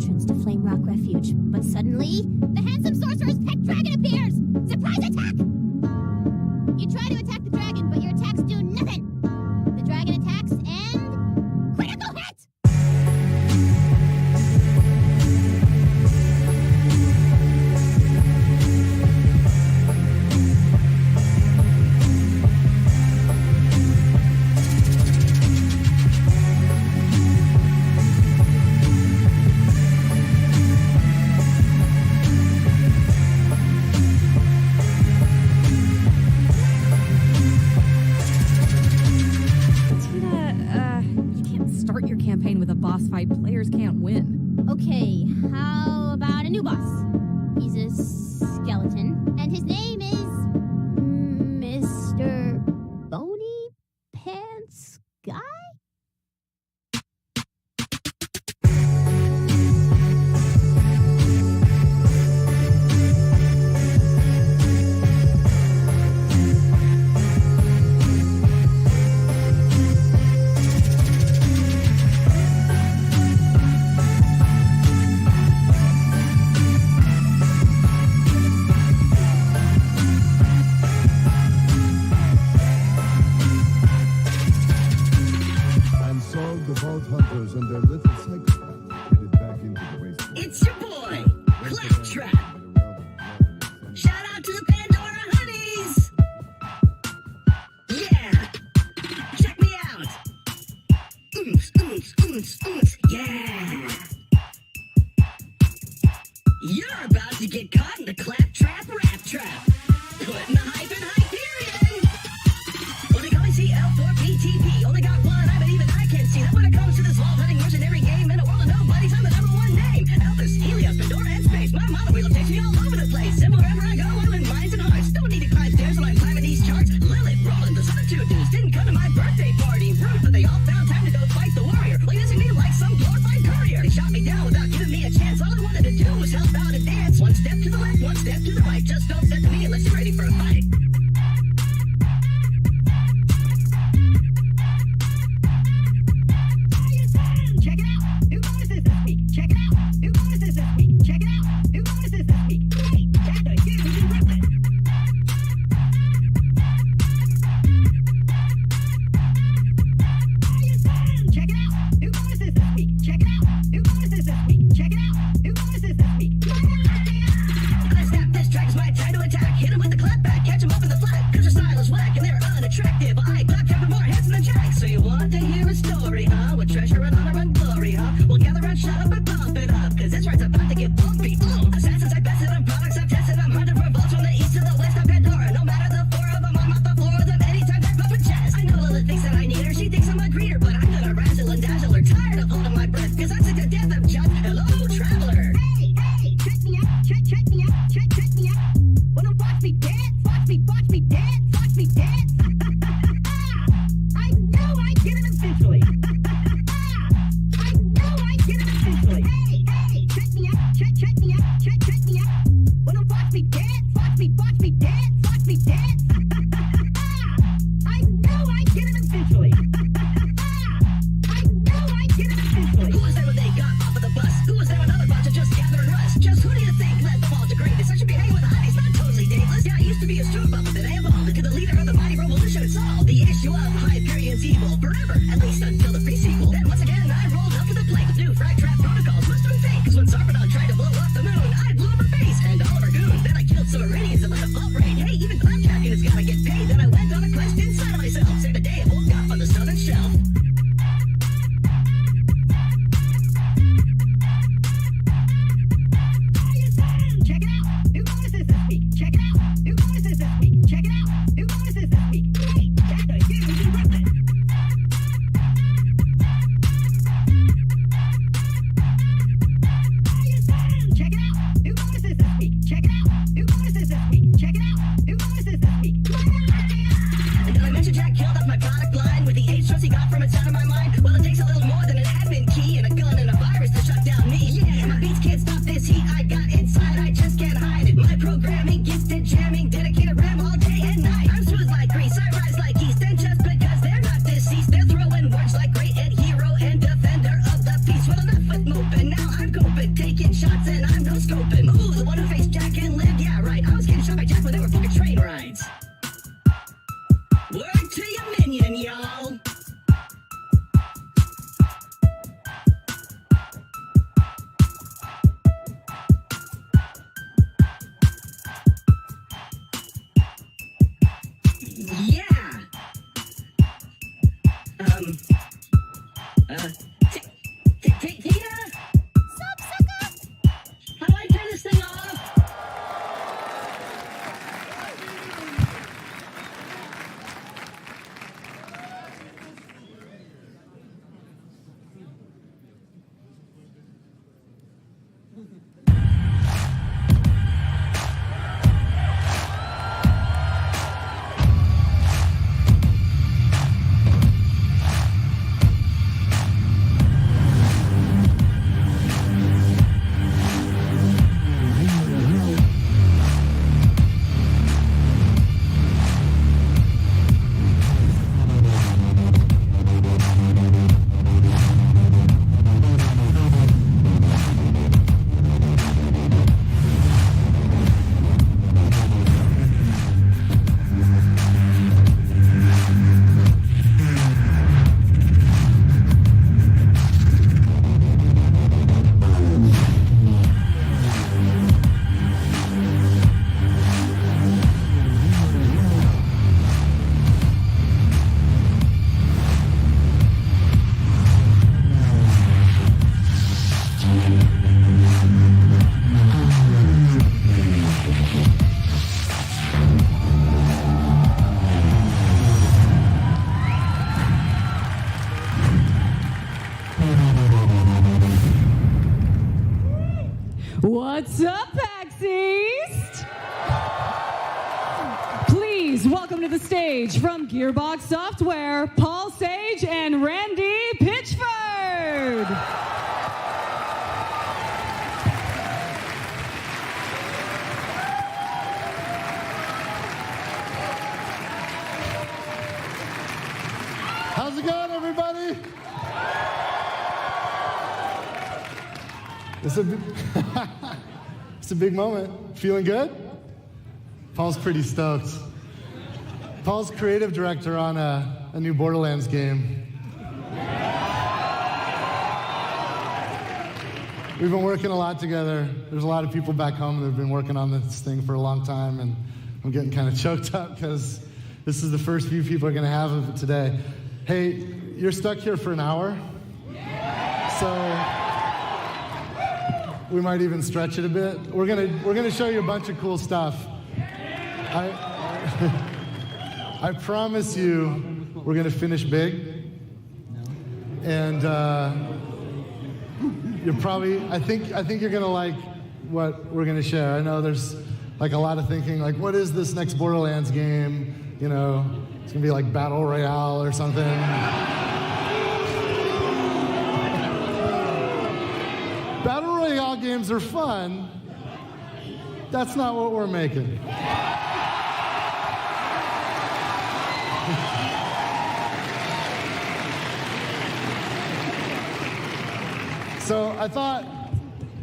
entrance to Flame Rock Refuge, but suddenly, the handsome sorcerer's pet dragon appears! Surprise attack! You try to attack the dragon, but your attacks do nothing! The dragon attacks and... critical hit! Boss fight players can't win. Okay, how about a new boss? He's a skeleton, and his name is Mr. Bony Pants Guy? And their little psychopath headed back into the race. It's your boy, Claptrap. Shout out to the Pandora Honeys. Yeah, check me out. Yeah. You're about to get caught in the Claptrap rap trap. Putting the hype in Hyperion. Only calling CL4PTP. Only got one eye, but even I can't see that when it comes to this wall-hunting mercenary game in a world of nobodies. I'm the #1 name. Elvis, Helios, Pandora, and Space. My motto wheel takes me all over the place. And wherever I go, I'm in minds and hearts. Don't need to climb stairs while I'm climbing these charts. Lilith, Roland, those other two dudes didn't come to my birthday party. Rude, but they all found time to go fight the warrior. Leading me like some glorified courier. They shot me down without giving me a chance. All I wanted to do was help out and dance. One step to the left, one step to the right. Just don't step to me unless you're ready for a fight. taking shots and I'm no scoping. Ooh, the one who faced Jack and lived, yeah, right. I was getting shot by Jack when they were fucking train rides. Word to your minion, y'all. Yeah. Tina? Sup, sucker? How do I turn this thing off? What's up, PAX East? Please welcome to the stage from Gearbox Software, Paul Sage and Randy Pitchford. How's it going, everybody? It's a big moment. Feeling good? Paul's pretty stoked. Paul's creative director on a new Borderlands game. We've been working a lot together. There's a lot of people back home that have been working on this thing for a long time, and I'm getting kind of choked up because this is the first few people are going to have of it today. Hey, you're stuck here for an hour, so we might even stretch it a bit. We're gonna show you a bunch of cool stuff. I promise you, we're gonna finish big. And you're probably, I think you're gonna like what we're gonna share. I know there's like a lot of thinking, like, what is this next Borderlands game? You know, it's gonna be like Battle Royale or something. Battle Royale games are fun. That's not what we're making. So I thought,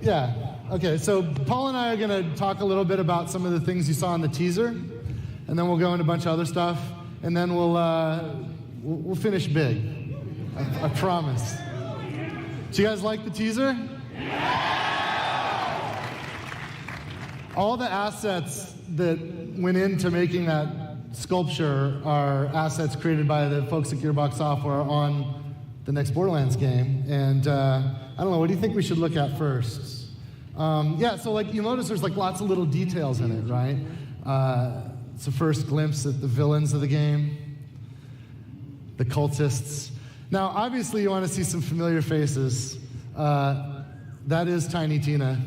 yeah, okay, so Paul and I are gonna talk a little bit about some of the things you saw in the teaser, and then we'll go into a bunch of other stuff, and then we'll finish big. I promise. Do you guys like the teaser? All the assets that went into making that sculpture are assets created by the folks at Gearbox Software on the next Borderlands game. And I don't know, what do you think we should look at first? Yeah, so like you notice there's like lots of little details in it, right? It's the first glimpse at the villains of the game, the cultists. Now, obviously you want to see some familiar faces. That is Tiny Tina.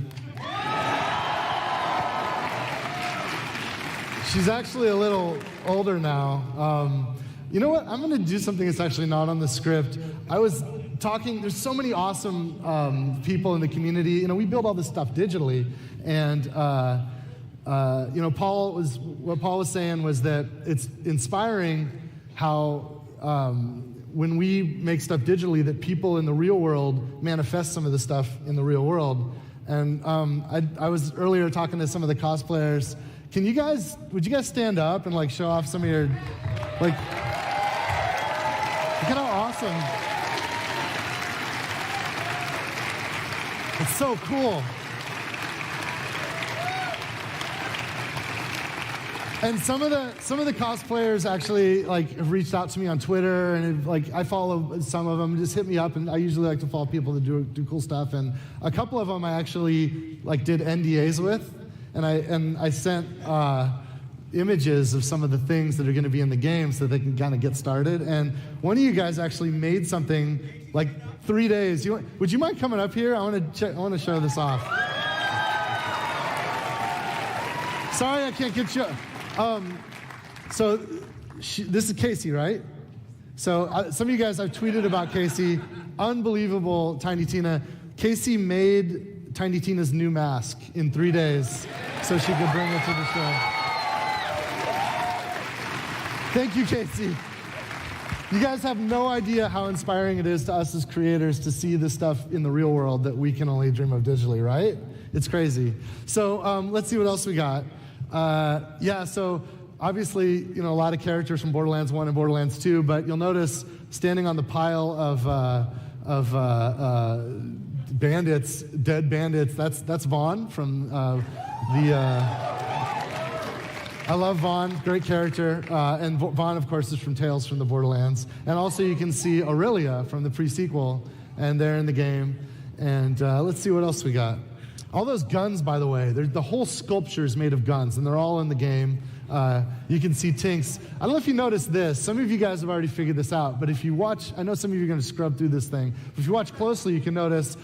She's actually a little older now. You know what? I'm going to do something that's actually not on the script. I was talking, there's so many awesome people in the community. You know, we build all this stuff digitally. And, you know, what Paul was saying was that it's inspiring how when we make stuff digitally, that people in the real world manifest some of the stuff in the real world. And I was earlier talking to some of the cosplayers. Would you guys stand up and like show off some of your, like, look at how awesome. It's so cool. And some of the cosplayers actually like have reached out to me on Twitter, and like I follow some of them. Just hit me up, and I usually like to follow people that do cool stuff. And a couple of them I actually like did NDAs with, and I sent images of some of the things that are going to be in the game so they can kind of get started. And one of you guys actually made something like 3 days. Would you mind coming up here? I want to show this off. Sorry, I can't get you. This is Casey, right? So some of you guys, I've tweeted about Casey. Unbelievable, Tiny Tina. Casey made Tiny Tina's new mask in 3 days so she could bring it to the show. Thank you, Casey. You guys have no idea how inspiring it is to us as creators to see this stuff in the real world that we can only dream of digitally, right? It's crazy. So let's see what else we got. So obviously, a lot of characters from Borderlands 1 and Borderlands 2, but you'll notice standing on the pile of bandits, dead bandits, that's Vaughn from I love Vaughn, great character, and Vaughn, of course, is from Tales from the Borderlands. And also you can see Aurelia from the pre-sequel, and they're in the game. And let's see what else we got. All those guns, by the way, the whole sculpture is made of guns, and they're all in the game. You can see Tinks. I don't know if you noticed this. Some of you guys have already figured this out, but if you watch, I know some of you are going to scrub through this thing. But if you watch closely, you can notice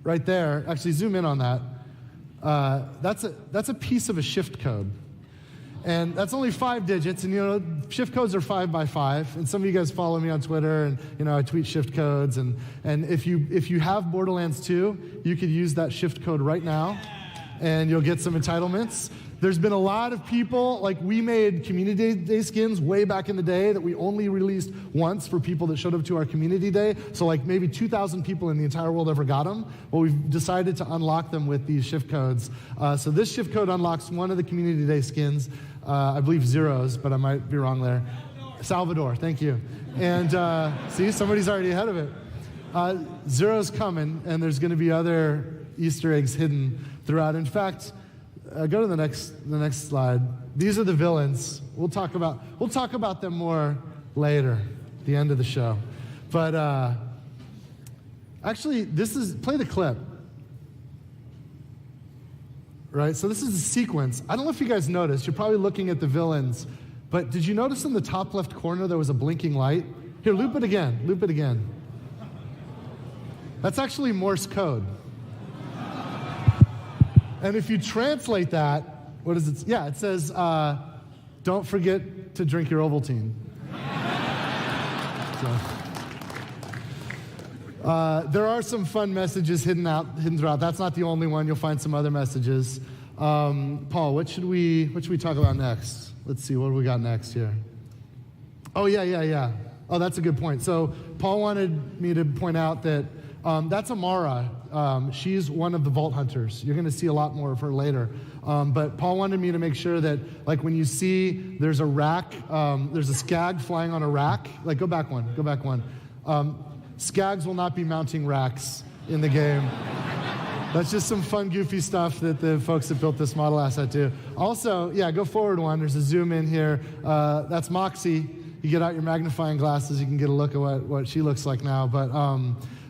right there, actually zoom in on that. That's a piece of a shift code. And that's only 5 digits, and shift codes are 5 by 5. And some of you guys follow me on Twitter, and I tweet shift codes. And if you have Borderlands 2, you could use that shift code right now, and you'll get some entitlements. There's been a lot of people, like we made Community Day skins way back in the day that we only released once for people that showed up to our Community Day. So like maybe 2,000 people in the entire world ever got them. Well, we've decided to unlock them with these shift codes. So this shift code unlocks one of the Community Day skins. I believe Zero's, but I might be wrong there. Salvador, thank you. And see, somebody's already ahead of it. Zero's coming, and there's going to be other Easter eggs hidden throughout. In fact, go to the next slide. These are the villains. We'll talk about them more later, at the end of the show. But actually, play the clip. Right, so this is a sequence. I don't know if you guys noticed. You're probably looking at the villains, but did you notice in the top left corner there was a blinking light? Here, loop it again. That's actually Morse code. And if you translate that, what is it? Yeah, it says, don't forget to drink your Ovaltine. There are some fun messages hidden throughout. That's not the only one. You'll find some other messages. Paul, what should we talk about next? Let's see, what do we got next here? Oh, yeah. Oh, that's a good point. So Paul wanted me to point out that that's Amara. She's one of the Vault Hunters. You're going to see a lot more of her later. But Paul wanted me to make sure that, like, when you see there's a rack, there's a skag flying on a rack. Like, go back one. Skags will not be mounting racks in the game. That's just some fun, goofy stuff that the folks that built this model asset do. Also, yeah, go forward one. There's a zoom in here. That's Moxie. You get out your magnifying glasses, you can get a look at what she looks like now. But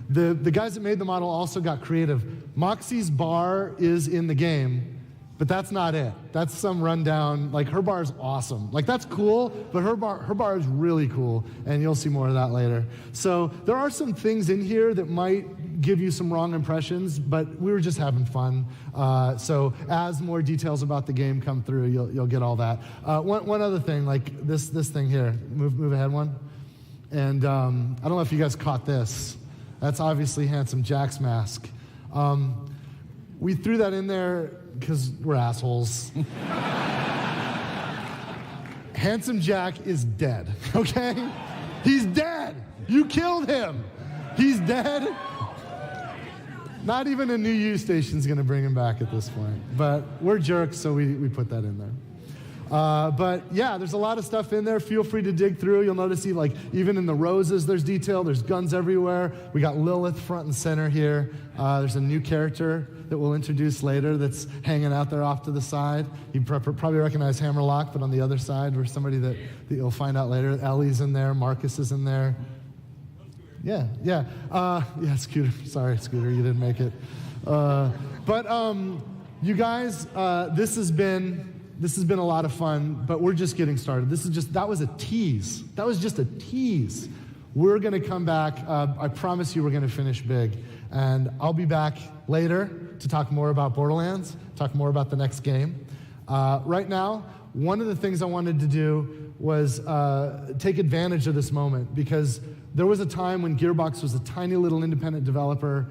the guys that made the model also got creative. Moxie's bar is in the game, but that's not it. That's some rundown. Like, her bar is awesome. Like, that's cool, but her bar is really cool, and you'll see more of that later. So there are some things in here that might give you some wrong impressions, but we were just having fun. So as more details about the game come through, you'll get all that. One other thing, like this thing here. Move ahead one. And I don't know if you guys caught this. That's obviously Handsome Jack's mask. We threw that in there because we're assholes. Handsome Jack is dead, okay? He's dead. You killed him. He's dead. Not even a new U station's going to bring him back at this point. But we're jerks, so we put that in there. But yeah, there's a lot of stuff in there. Feel free to dig through. You'll notice like even in the roses, there's detail. There's guns everywhere. We got Lilith front and center here. There's a new character that we'll introduce later that's hanging out there off to the side. You probably recognize Hammerlock, but on the other side, there's somebody that you'll find out later. Ellie's in there. Marcus is in there. Yeah. Yeah, Scooter. Sorry, Scooter, you didn't make it. But you guys, this has been a lot of fun, but we're just getting started. That was a tease. That was just a tease. We're going to come back. I promise you we're going to finish big. And I'll be back later to talk more about Borderlands, talk more about the next game. Right now, one of the things I wanted to do was take advantage of this moment, because there was a time when Gearbox was a tiny little independent developer,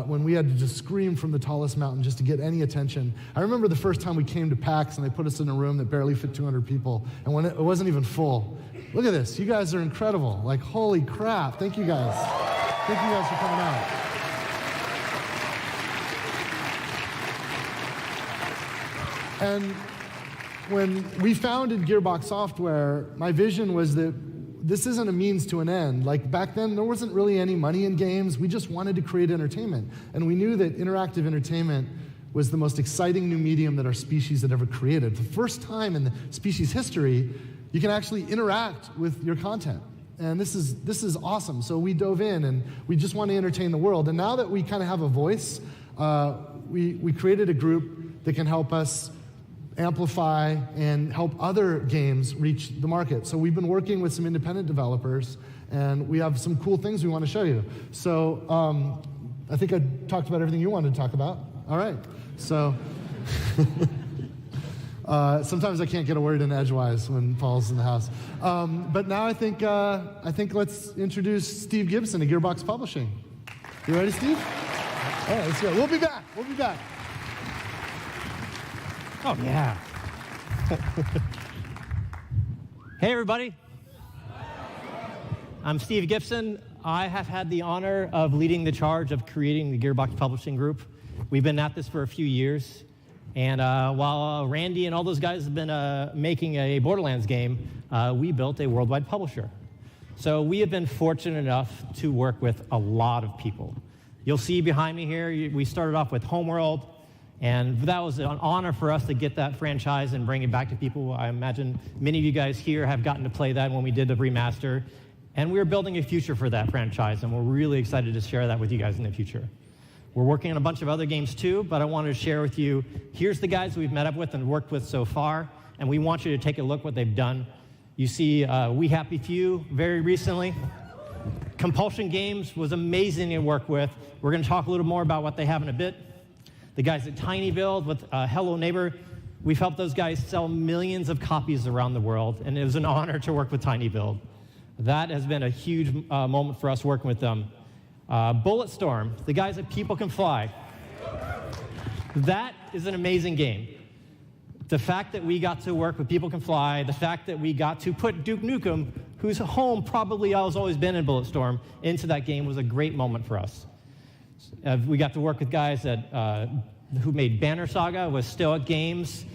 when we had to just scream from the tallest mountain just to get any attention. I remember the first time we came to PAX and they put us in a room that barely fit 200 people, and when it wasn't even full. Look at this. You guys are incredible. Like, holy crap. Thank you guys. Thank you guys for coming out. And when we founded Gearbox Software, my vision was that this isn't a means to an end. Like back then, there wasn't really any money in games. We just wanted to create entertainment. And we knew that interactive entertainment was the most exciting new medium that our species had ever created. For the first time in the species history, you can actually interact with your content. And this is awesome. So we dove in and we just want to entertain the world. And now that we kind of have a voice, we created a group that can help us amplify and help other games reach the market. So we've been working with some independent developers, and we have some cool things we want to show you. So I think I talked about everything you wanted to talk about. All right. So sometimes I can't get a word in edgewise when Paul's in the house. But now I think let's introduce Steve Gibson of Gearbox Publishing. You ready, Steve? All right, let's go. We'll be back. Oh, yeah. Hey, everybody. I'm Steve Gibson. I have had the honor of leading the charge of creating the Gearbox Publishing Group. We've been at this for a few years. And while Randy and all those guys have been making a Borderlands game, we built a worldwide publisher. So we have been fortunate enough to work with a lot of people. You'll see behind me here, we started off with Homeworld. And that was an honor for us to get that franchise and bring it back to people. I imagine many of you guys here have gotten to play that when we did the remaster. And we're building a future for that franchise, and we're really excited to share that with you guys in the future. We're working on a bunch of other games too, but I wanted to share with you, here's the guys we've met up with and worked with so far, and we want you to take a look what they've done. You see We Happy Few very recently. Compulsion Games was amazing to work with. We're going to talk a little more about what they have in a bit. The guys at Tiny Build with Hello Neighbor, we've helped those guys sell millions of copies around the world, and it was an honor to work with Tiny Build. That has been a huge moment for us working with them. Bulletstorm, the guys at People Can Fly. That is an amazing game. The fact that we got to work with People Can Fly, the fact that we got to put Duke Nukem, whose home probably has always been in Bulletstorm, into that game was a great moment for us. We got to work with guys who made Banner Saga with Stoic Games.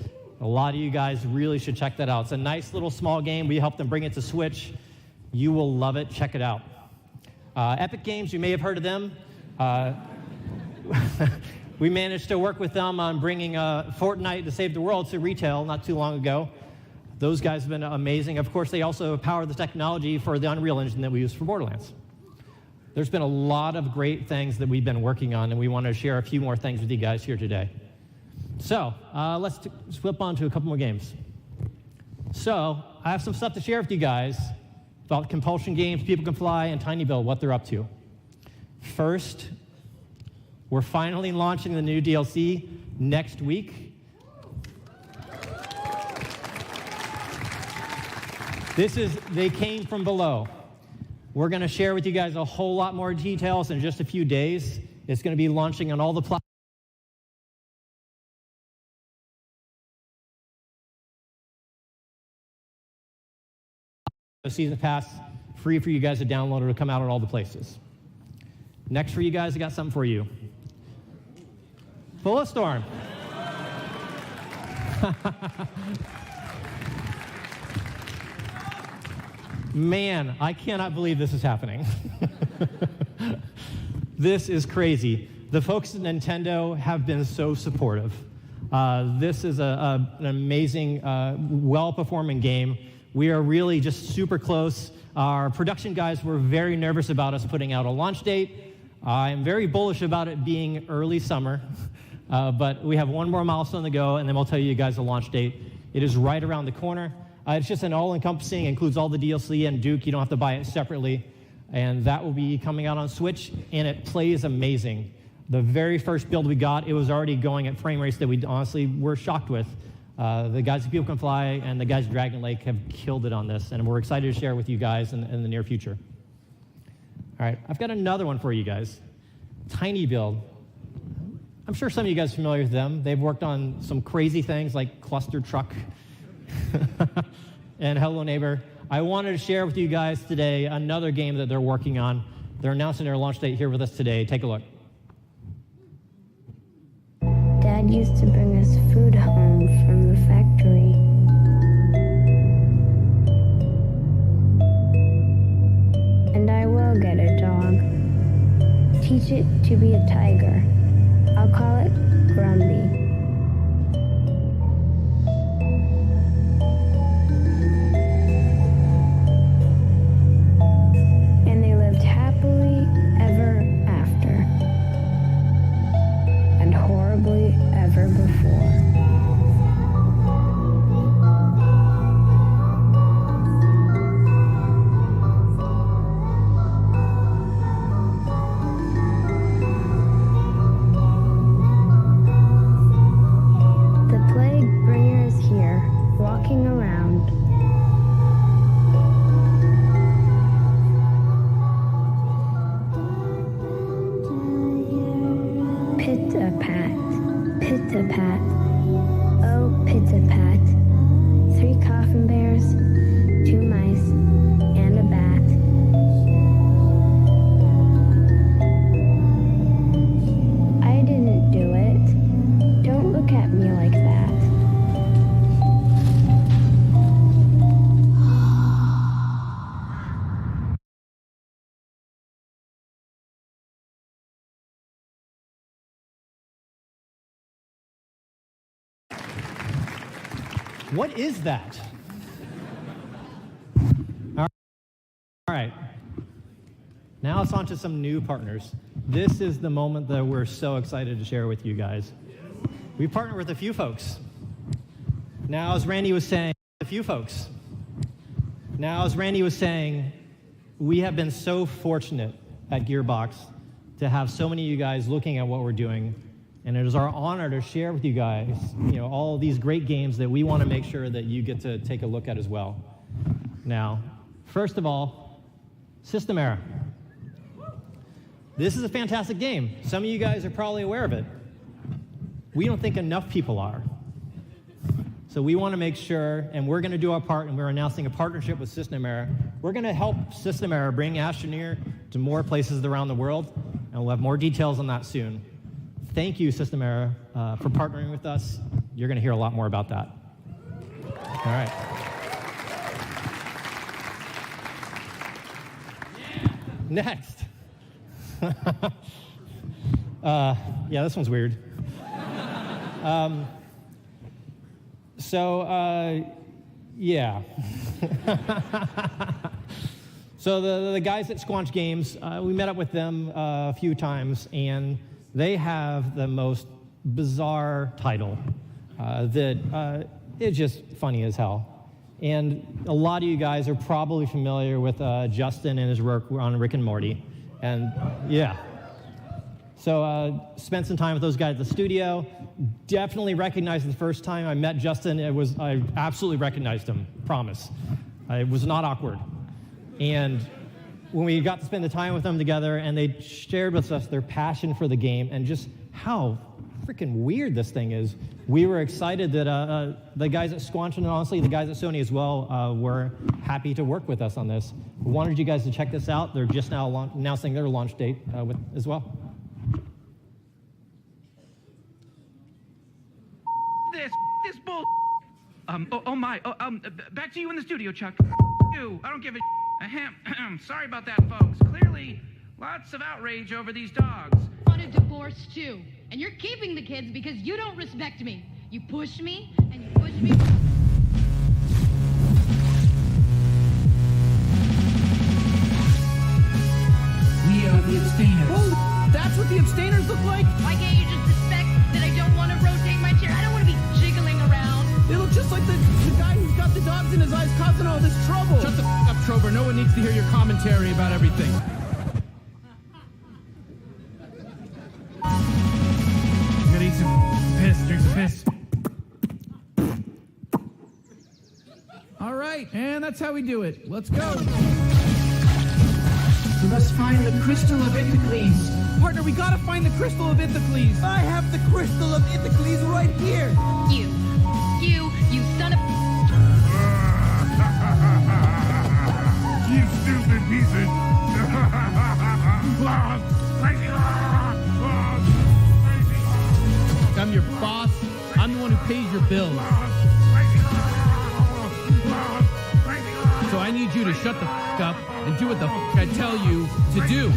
A lot of you guys really should check that out. It's a nice little small game. We helped them bring it to Switch. You will love it. Check it out. Epic Games, you may have heard of them. We managed to work with them on bringing Fortnite to Save the World to retail not too long ago. Those guys have been amazing. Of course, they also power the technology for the Unreal Engine that we use for Borderlands. There's been a lot of great things that we've been working on, and we want to share a few more things with you guys here today. So let's flip on to a couple more games. So I have some stuff to share with you guys about Compulsion Games, People Can Fly, and Tiny Build, what they're up to. First, we're finally launching the new DLC next week. They came from below. We're going to share with you guys a whole lot more details in just a few days. It's going to be launching on all the platforms. Season Pass, free for you guys to download. It'll come out on all the places. Next for you guys, I got something for you. Bulletstorm. Man, I cannot believe this is happening. This is crazy. The folks at Nintendo have been so supportive. This is an amazing, well-performing game. We are really just super close. Our production guys were very nervous about us putting out a launch date. I'm very bullish about it being early summer, but we have one more milestone to go, and then we'll tell you guys the launch date. It is right around the corner. It's just an all-encompassing, includes all the DLC and Duke. You don't have to buy it separately. And that will be coming out on Switch, and it plays amazing. The very first build we got, it was already going at frame rates that we honestly were shocked with. The guys at People Can Fly and the guys at Dragon Lake have killed it on this, and we're excited to share with you guys in the near future. All right, I've got another one for you guys. Tiny Build. I'm sure some of you guys are familiar with them. They've worked on some crazy things like Cluster Truck and Hello Neighbor. I wanted to share with you guys today another game that they're working on. They're announcing their launch date here with us today. Take a look. Dad used to bring us food home from the factory. And I will get a dog. Teach it to be a tiger. I'll call it Grundy. And they lived happily ever after. And horribly ever before. The plague bringer is here, walking around. Pit-a-pat, pit-a-pat, oh pit-a-pat. 3 coffin bears, 2 mice, and a bat. I didn't do it. Don't look at me like that. What is that? All right. Now it's on to some new partners. This is the moment that we're so excited to share with you guys. We partnered with a few folks. Now, as Randy was saying, we have been so fortunate at Gearbox to have so many of you guys looking at what we're doing. And it is our honor to share with you guys, all of these great games that we want to make sure that you get to take a look at as well. Now, first of all, System Era. This is a fantastic game. Some of you guys are probably aware of it. We don't think enough people are. So we want to make sure, and we're going to do our part, and we're announcing a partnership with System Era. We're going to help System Era bring Astroneer to more places around the world, and we'll have more details on that soon. Thank you, System Era, for partnering with us. You're going to hear a lot more about that. All right. Next. Yeah, this one's weird. Yeah. So the guys at Squanch Games, we met up with them a few times, and they have the most bizarre title that is just funny as hell. And a lot of you guys are probably familiar with Justin and his work on Rick and Morty. And yeah. So spent some time with those guys at the studio. Definitely recognized the first time I met Justin. I absolutely recognized him, promise. It was not awkward. And when we got to spend the time with them together, and they shared with us their passion for the game and just how freaking weird this thing is, we were excited that the guys at Squanch and honestly the guys at Sony as well were happy to work with us on this. We wanted you guys to check this out. They're just now announcing their launch date as well. this bull. Back to you in the studio, Chuck. You, I don't give a ahem. Sorry about that, folks. Clearly, lots of outrage over these dogs. I want a divorce too, and you're keeping the kids because you don't respect me. You push me, and you push me. We are the abstainers. Oh, that's what the abstainers look like? Why can't you just respect that I don't want to rotate my chair? I don't want to be jiggling around. They look just like the guy who's got the dogs in his eyes causing all this trouble. Shut the up, Trover. No one needs to hear your commentary about everything. I'm gonna eat some piss, drink some piss. All right, and that's how we do it. Let's go. We must find the crystal of Ithacles. Partner, we gotta find the crystal of Ithacles. I have the crystal of Ithacles right here. You son of... You stupid pieces! I'm your boss. I'm the one who pays your bills. So I need you to shut the f*** up and do what the f*** I tell you to do.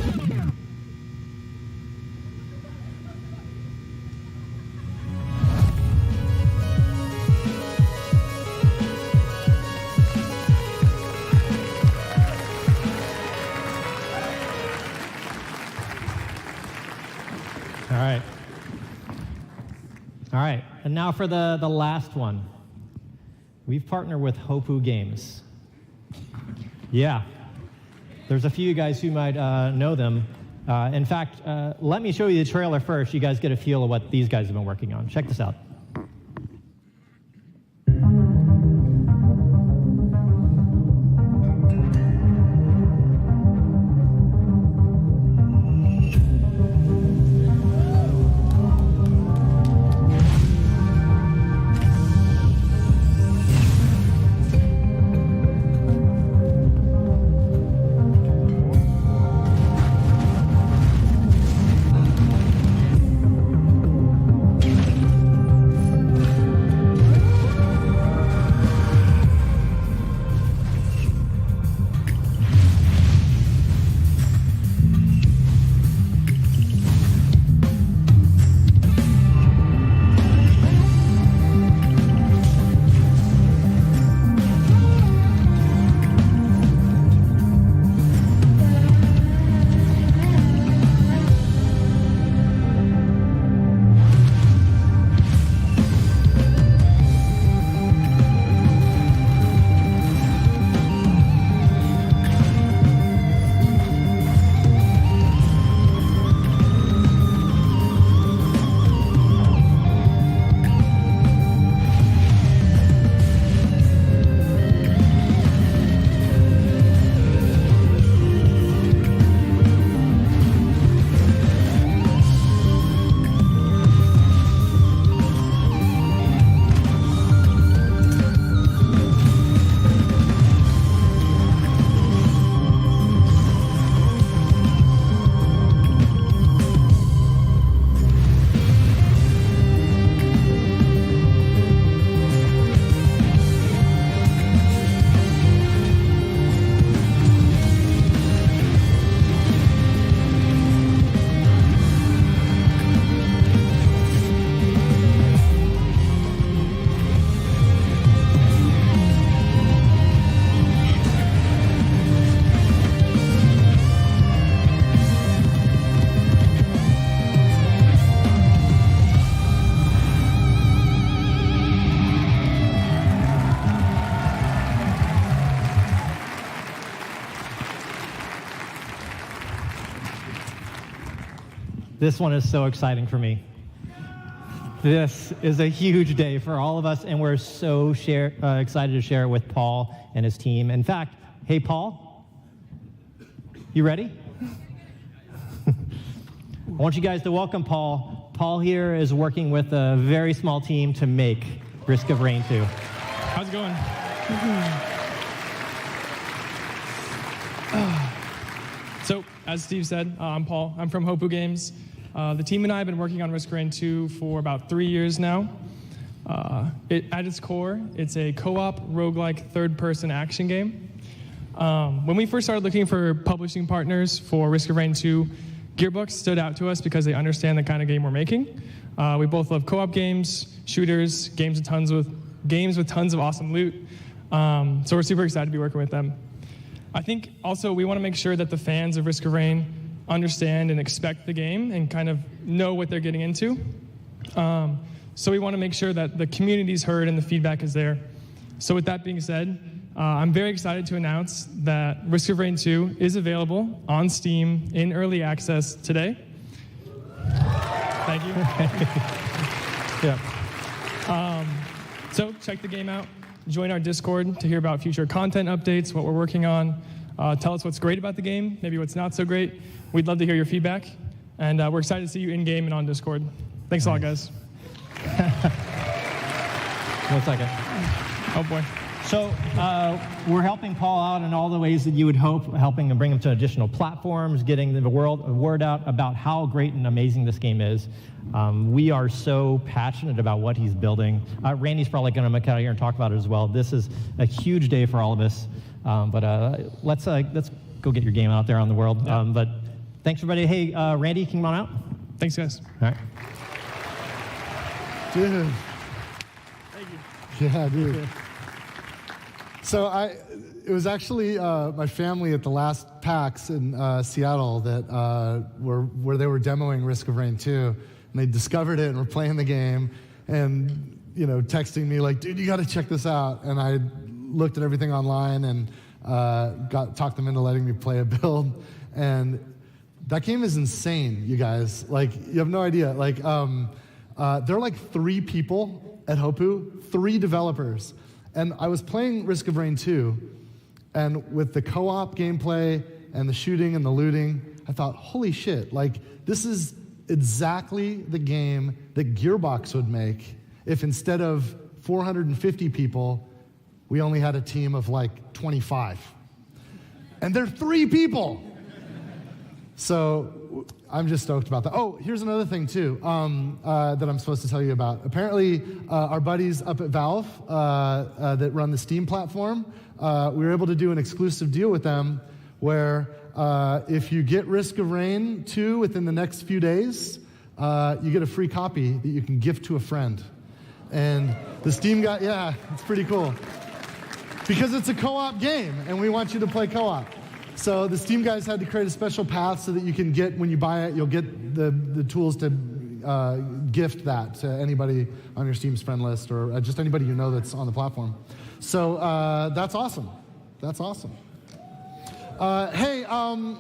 All right, and now for the last one. We've partnered with Hopu Games. Yeah, there's a few guys who might know them. In fact, let me show you the trailer first. You guys get a feel of what these guys have been working on. Check this out. This one is so exciting for me. This is a huge day for all of us, and we're so excited to share it with Paul and his team. In fact, hey, Paul, you ready? I want you guys to welcome Paul. Paul here is working with a very small team to make Risk of Rain 2. How's it going? So, as Steve said, I'm Paul. I'm from Hopu Games. The team and I have been working on Risk of Rain 2 for about 3 years now. At its core, it's a co-op roguelike third-person action game. When we first started looking for publishing partners for Risk of Rain 2, Gearbox stood out to us because they understand the kind of game we're making. We both love co-op games, shooters, games with tons of awesome loot. So we're super excited to be working with them. I think also we want to make sure that the fans of Risk of Rain understand and expect the game and kind of know what they're getting into. So we want to make sure that the community's heard and the feedback is there. So with that being said, I'm very excited to announce that Risk of Rain 2 is available on Steam in early access today. Thank you. Yeah. So check the game out. Join our Discord to hear about future content updates, what we're working on. Tell us what's great about the game, maybe what's not so great. We'd love to hear your feedback. And we're excited to see you in-game and on Discord. Thanks a lot, guys. 1 second. Oh, boy. So we're helping Paul out in all the ways that you would hope, helping him bring him to additional platforms, getting the word out about how great and amazing this game is. We are so passionate about what he's building. Randy's probably going to come out here and talk about it as well. This is a huge day for all of us. But let's go get your game out there on the world. Yeah. But thanks, everybody. Hey, Randy, can you come on out? Thanks, guys. All right. Dude. Thank you. Yeah, dude. So it was actually my family at the last PAX in Seattle that where they were demoing Risk of Rain 2, and they discovered it and were playing the game, and texting me like, dude, you got to check this out. And I looked at everything online and talked them into letting me play a build, and that game is insane, you guys. Like, you have no idea. Like, there are like 3 people at Hopu, 3 developers. And I was playing Risk of Rain 2, and with the co-op gameplay and the shooting and the looting, I thought, holy shit, like, this is exactly the game that Gearbox would make if instead of 450 people, we only had a team of like 25. And they're 3 people. So I'm just stoked about that. Oh, here's another thing too that I'm supposed to tell you about. Apparently, our buddies up at Valve that run the Steam platform, we were able to do an exclusive deal with them where if you get Risk of Rain 2 within the next few days, you get a free copy that you can gift to a friend. And the Steam guy, yeah, it's pretty cool. Because it's a co-op game, and we want you to play co-op. So the Steam guys had to create a special path so that you can get, when you buy it, you'll get the tools to gift that to anybody on your Steam's friend list or just anybody you know that's on the platform. So that's awesome. That's awesome. Hey,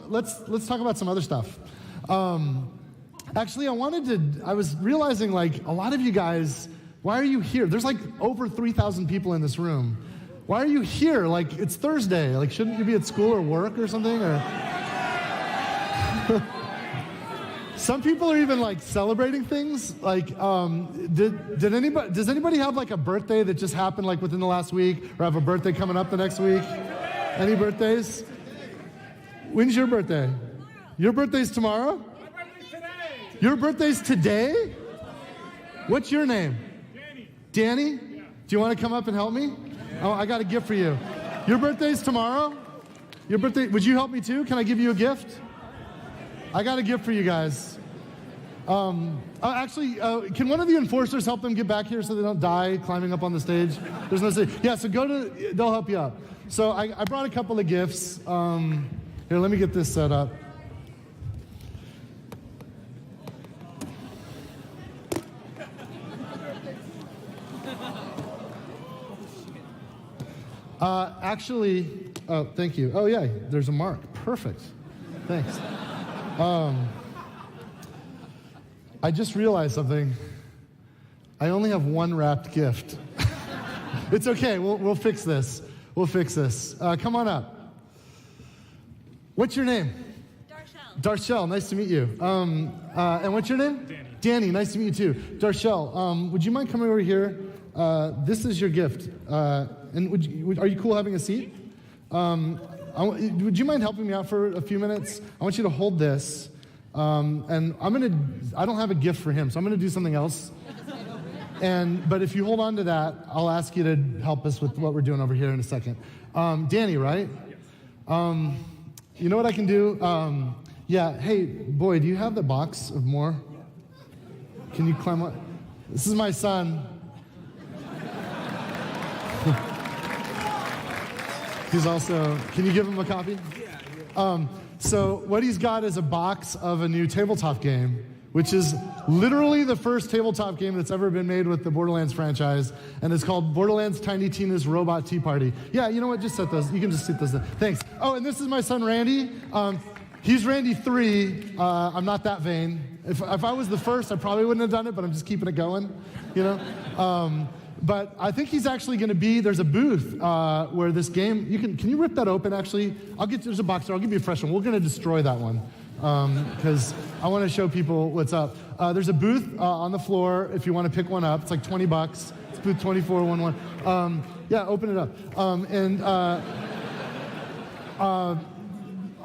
let's talk about some other stuff. Actually, I was realizing, like, a lot of you guys, why are you here? There's like over 3,000 people in this room. Why are you here? Like, it's Thursday. Like, shouldn't you be at school or work or something? Or some people are even like celebrating things. Like, does anybody have like a birthday that just happened like within the last week, or have a birthday coming up the next week? Any birthdays? When's your birthday? Your birthday's tomorrow? My birthday's today. Your birthday's today? What's your name? Danny. Danny? Yeah. Do you want to come up and help me? Oh, I got a gift for you. Your birthday's tomorrow? Your birthday, would you help me too? Can I give you a gift? I got a gift for you guys. Actually, can one of the enforcers help them get back here so they don't die climbing up on the stage? There's no stage. Yeah, so they'll help you out. So I brought a couple of gifts. Here, let me get this set up. Actually, oh, thank you. Oh, yeah, there's a mark. Perfect. Thanks. I just realized something. I only have one wrapped gift. It's okay. We'll fix this. We'll fix this. Come on up. What's your name? Darshell. Nice to meet you. And what's your name? Danny. Danny. Nice to meet you too. Darshell, would you mind coming over here? This is your gift. And are you cool having a seat? Would you mind helping me out for a few minutes? I want you to hold this. And I don't have a gift for him, so I'm gonna do something else. But if you hold on to that, I'll ask you to help us with what we're doing over here in a second. Danny, right? Yes. You know what I can do? Yeah, hey, boy, do you have the box of more? Can you climb up? This is my son. He's also, can you give him a copy? Yeah. So what he's got is a box of a new tabletop game, which is literally the first tabletop game that's ever been made with the Borderlands franchise, and it's called Borderlands Tiny Tina's Robot Tea Party. Yeah, you know what? Just set those. You can just set those. Thanks. Oh, and this is my son Randy. He's Randy 3. I'm not that vain. If I was the first, I probably wouldn't have done it, but I'm just keeping it going, you know? But I think he's actually going to be, there's a booth where this game, can you rip that open, actually? There's a box there. I'll give you a fresh one. We're going to destroy that one because I want to show people what's up. There's a booth on the floor if you want to pick one up. It's like $20. It's booth 2411. Yeah, open it up.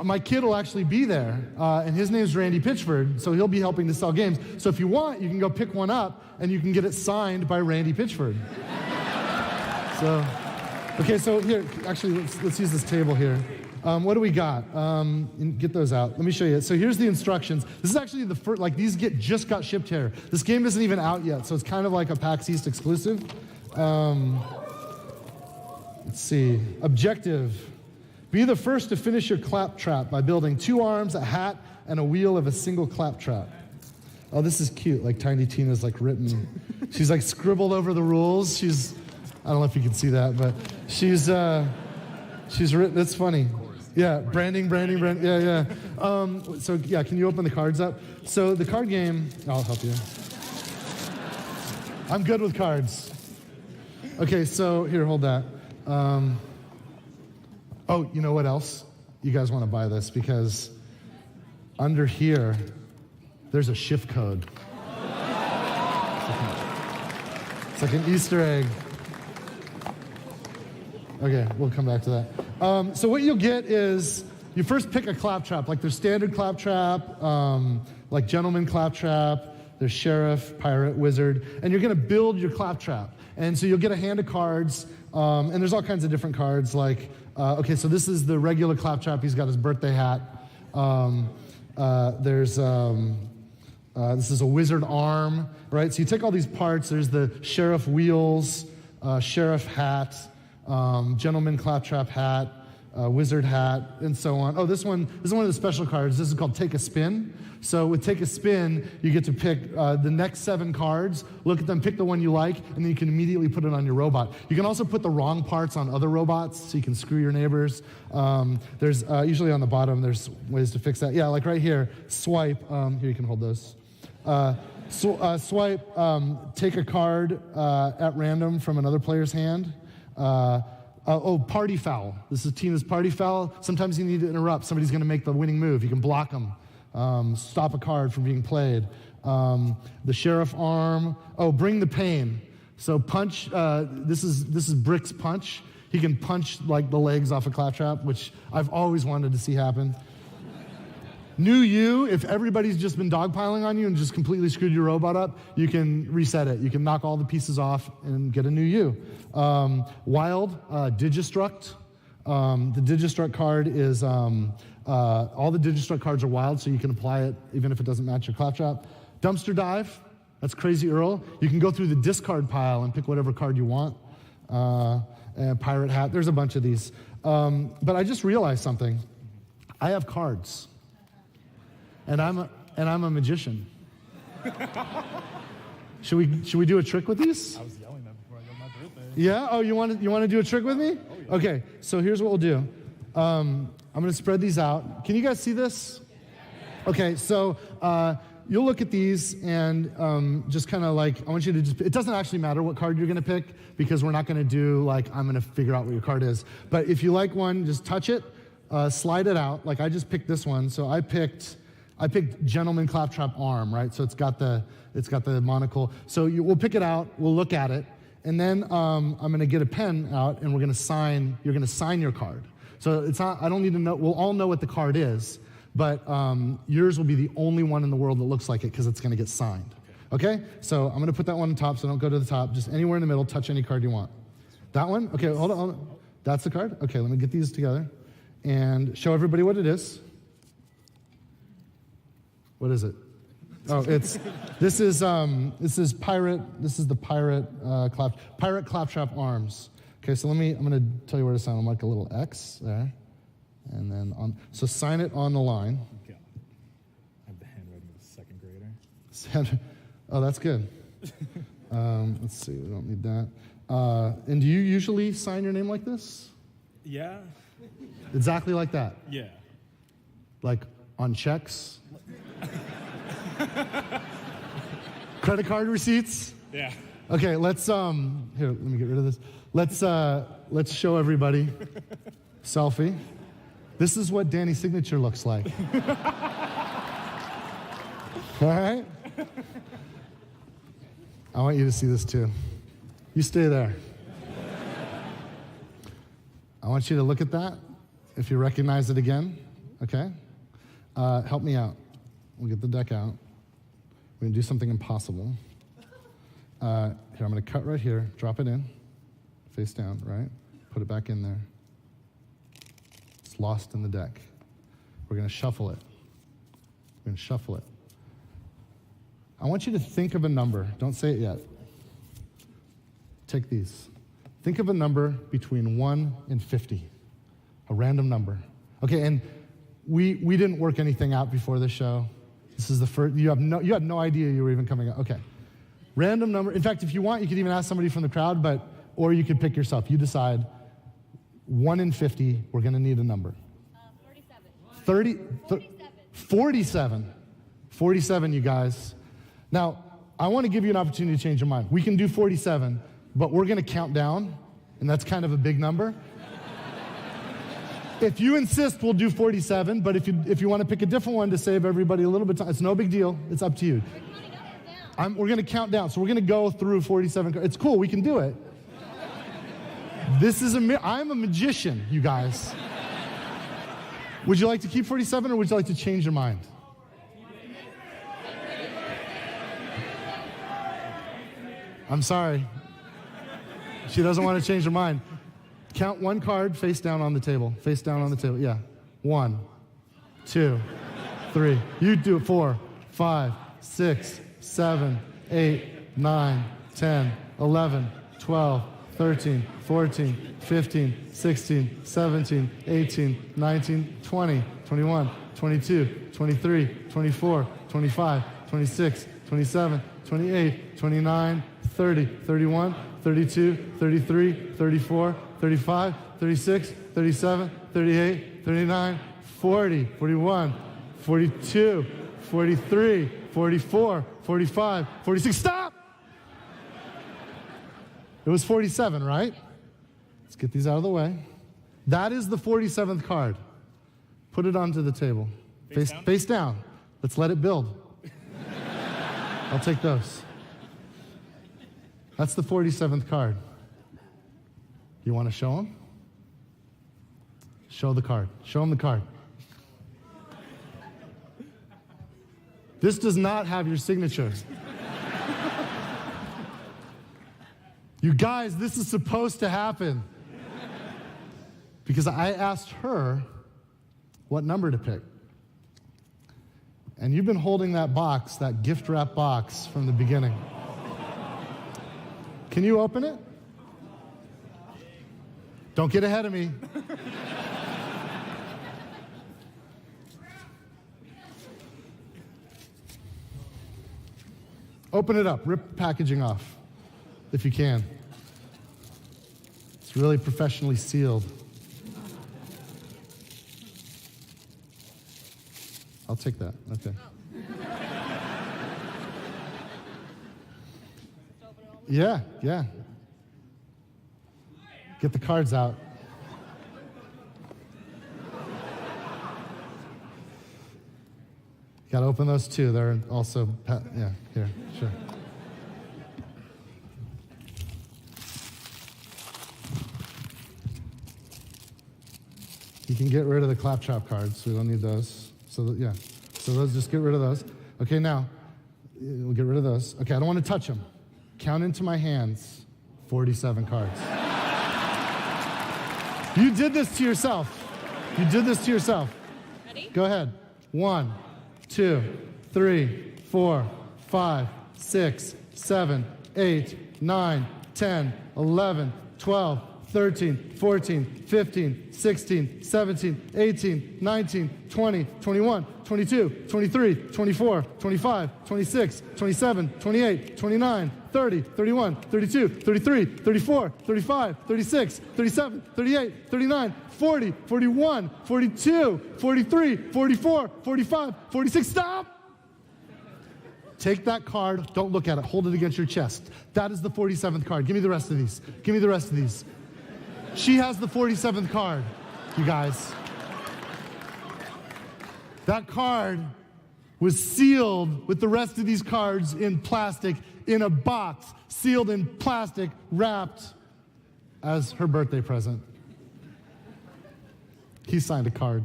My kid will actually be there, and his name's Randy Pitchford, so he'll be helping to sell games. So if you want, you can go pick one up, and you can get it signed by Randy Pitchford. So here, actually, let's use this table here. What do we got? Get those out. Let me show you. So here's the instructions. This is actually the first, like these just got shipped here. This game isn't even out yet, so it's kind of like a PAX East exclusive. Let's see. Objective. Be the first to finish your claptrap by building 2 arms, a hat, and a wheel of a single claptrap. Oh, this is cute. Like Tiny Tina's like written. She's like scribbled over the rules. I don't know if you can see that, but she's written. It's funny. Yeah, branding. Yeah. So yeah, can you open the cards up? So the card game. I'll help you. I'm good with cards. Okay, so here, hold that. Oh, you know what else? You guys want to buy this because under here, there's a shift code. It's like an Easter egg. Okay, we'll come back to that. So what you'll get is you first pick a claptrap. Like there's standard claptrap, like gentleman claptrap, there's sheriff, pirate, wizard, and you're going to build your claptrap. And so you'll get a hand of cards, and there's all kinds of different cards like, okay, so this is the regular claptrap. He's got his birthday hat. This is a wizard arm, right? So you take all these parts. There's the sheriff wheels, sheriff hat, gentleman claptrap hat, wizard hat, and so on. Oh, this is one of the special cards. This is called Take a Spin. So with Take a Spin, you get to pick the next 7 cards, look at them, pick the one you like, and then you can immediately put it on your robot. You can also put the wrong parts on other robots, so you can screw your neighbors. There's usually on the bottom, there's ways to fix that. Yeah, like right here, swipe. Here, you can hold those. Swipe, take a card at random from another player's hand. Party foul. This is Tina's party foul. Sometimes you need to interrupt. Somebody's going to make the winning move. You can block them. Stop a card from being played. The sheriff arm. Oh, bring the pain. So punch. This is Brick's punch. He can punch like the legs off a claptrap, which I've always wanted to see happen. New you, if everybody's just been dogpiling on you and just completely screwed your robot up, you can reset it. You can knock all the pieces off and get a new you. Wild, Digistruct. The Digistruct card is, all the Digistruct cards are wild, so you can apply it even if it doesn't match your claptrap. Dumpster Dive, that's Crazy Earl. You can go through the discard pile and pick whatever card you want. And Pirate Hat, there's a bunch of these. But I just realized something. I have cards. And I'm a magician. Should we do a trick with these? I was yelling that before I got my birthday. Yeah? Oh, you want to do a trick with me? Oh, yeah. Okay, so here's what we'll do. I'm going to spread these out. Can you guys see this? Okay, so you'll look at these and just kind of like, I want you to just, it doesn't actually matter what card you're going to pick because we're not going to do like, I'm going to figure out what your card is. But if you like one, just touch it, slide it out. Like I just picked this one, so I picked Gentleman Claptrap Arm, right? So it's got the monocle. So we'll pick it out, we'll look at it, and then I'm going to get a pen out, and you're going to sign your card. So it's not, I don't need to know, we'll all know what the card is, but yours will be the only one in the world that looks like it because it's going to get signed. Okay, so I'm gonna put that one on top, so don't go to the top. Just anywhere in the middle, touch any card you want. That one? Okay, hold on. That's the card? Okay, let me get these together and show everybody what it is. What is it? Oh, this is the pirate claptrap arms. Okay, so I'm gonna tell you where to sign. I'm like a little X there. And then so sign it on the line. God. I have the handwriting of a second grader. Oh, that's good. Let's see, we don't need that. And do you usually sign your name like this? Yeah. Exactly like that? Yeah. Like on checks? Credit card receipts? Yeah. Okay, let's here, let me get rid of this. Let's show everybody. Selfie. This is what Danny's signature looks like. All right? I want you to see this too. You stay there. I want you to look at that. If you recognize it again, okay? Help me out. We'll get the deck out. We're gonna do something impossible. Here, I'm gonna cut right here, drop it in, face down, right? Put it back in there. It's lost in the deck. We're gonna shuffle it. We're gonna shuffle it. I want you to think of a number. Don't say it yet. Take these. Think of a number between 1 and 50. A random number. Okay, and we didn't work anything out before the show. This is the first, you had no idea you were even coming out. Okay. Random number. In fact, if you want, you could even ask somebody from the crowd, or you could pick yourself. You decide. 1 in 50, we're gonna need a number. 47, you guys. Now, I want to give you an opportunity to change your mind. We can do 47, but we're going to count down, and that's kind of a big number. If you insist, we'll do 47, but if you want to pick a different one to save everybody a little bit of time, it's no big deal. It's up to you. We're going to count down, so we're going to go through 47. It's cool, we can do it. I'm a magician, you guys. Would you like to keep 47, or would you like to change your mind? I'm sorry. She doesn't want to change her mind. Count one card face down on the table. Face down on the table. Yeah. 1, 2, 3. You do it. 4, 5, 6, 7, 8, 9, 10, 11, 12, 13, 14, 15, 16, 17, 18, 19, 20, 21, 22, 23, 24, 25, 26, 27, 28, 29, 30, 31, 32, 33, 34, 35, 36, 37, 38, 39, 40, 41, 42, 43, 44, 45, 46. Stop! It was 47, right? Let's get these out of the way. That is the 47th card. Put it onto the table. Face down. Let's let it build. I'll take those. That's the 47th card. You want to show him? Show the card. Show him the card. This does not have your signature. You guys, this is supposed to happen. Because I asked her what number to pick. And you've been holding that box, that gift wrap box, from the beginning. Can you open it? Don't get ahead of me. Open it up. Rip packaging off, if you can. It's really professionally sealed. I'll take that. Okay. Yeah. Get the cards out. You gotta open those too. They're also, yeah, here, sure. You can get rid of the claptrap cards. We don't need those. So those, just get rid of those. Okay, now, We'll get rid of those. Okay, I don't want to touch them. Count into my hands 47 cards. You did this to yourself. You did this to yourself. Ready? Go ahead. 1, 2, 3, 4, 5, 6, 7, 8, 9, 10, 11, 12, 13, 14, 15, 16, 17, 18, 19, 20, 21, 22, 23, 24, 25, 26, 27, 28, 29, 30, 31, 32, 33, 34, 35, 36, 37, 38, 39, 40, 41, 42, 43, 44, 45, 46. Stop! Take that card. Don't look at it. Hold it against your chest. That is the 47th card. Give me the rest of these. Give me the rest of these. She has the 47th card, you guys. That card was sealed with the rest of these cards in plastic, in a box, sealed in plastic, wrapped as her birthday present. He signed a card.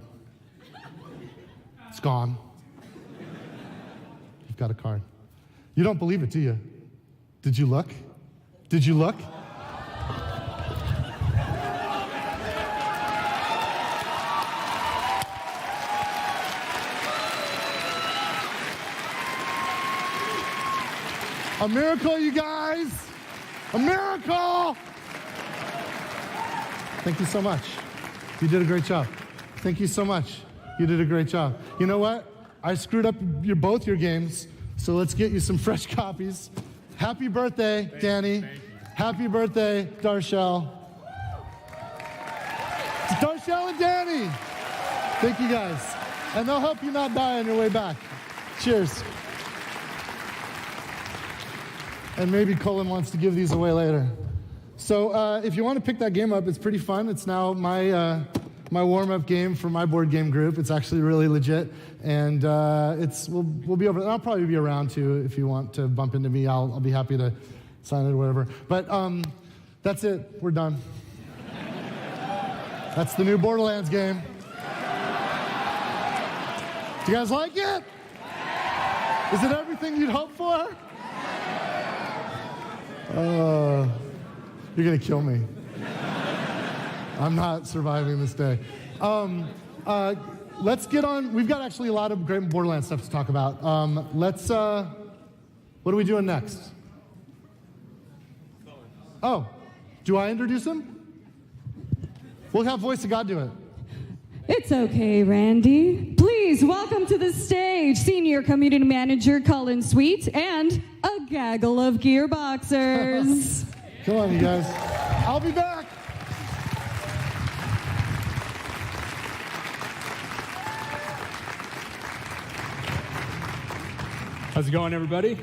It's gone. You've got a card. You don't believe it, do you? Did you look? Did you look? A miracle, you guys. A miracle. Thank you so much. You did a great job. Thank you so much. You did a great job. You know what? I screwed up both your games, so let's get you some fresh copies. Happy birthday, Danny. Happy birthday, Darshell. Darshell and Danny. Thank you, guys. And they'll help you not die on your way back. Cheers. And maybe Colin wants to give these away later. So if you want to pick that game up, it's pretty fun. It's now my warm-up game for my board game group. It's actually really legit, and we'll be over. I'll probably be around too if you want to bump into me. I'll be happy to sign it or whatever. But that's it. We're done. That's the new Borderlands game. Do you guys like it? Is it everything you'd hope for? You're gonna kill me. I'm not surviving this day. Let's get on. We've got actually a lot of great Borderlands stuff to talk about. What are we doing next? Oh, do I introduce him? We'll have Voice of God do it. It's okay, Randy. Please welcome to the stage Senior Community Manager Colin Sweet and a gaggle of Gearboxers. Come on, you guys. I'll be back. How's it going, everybody?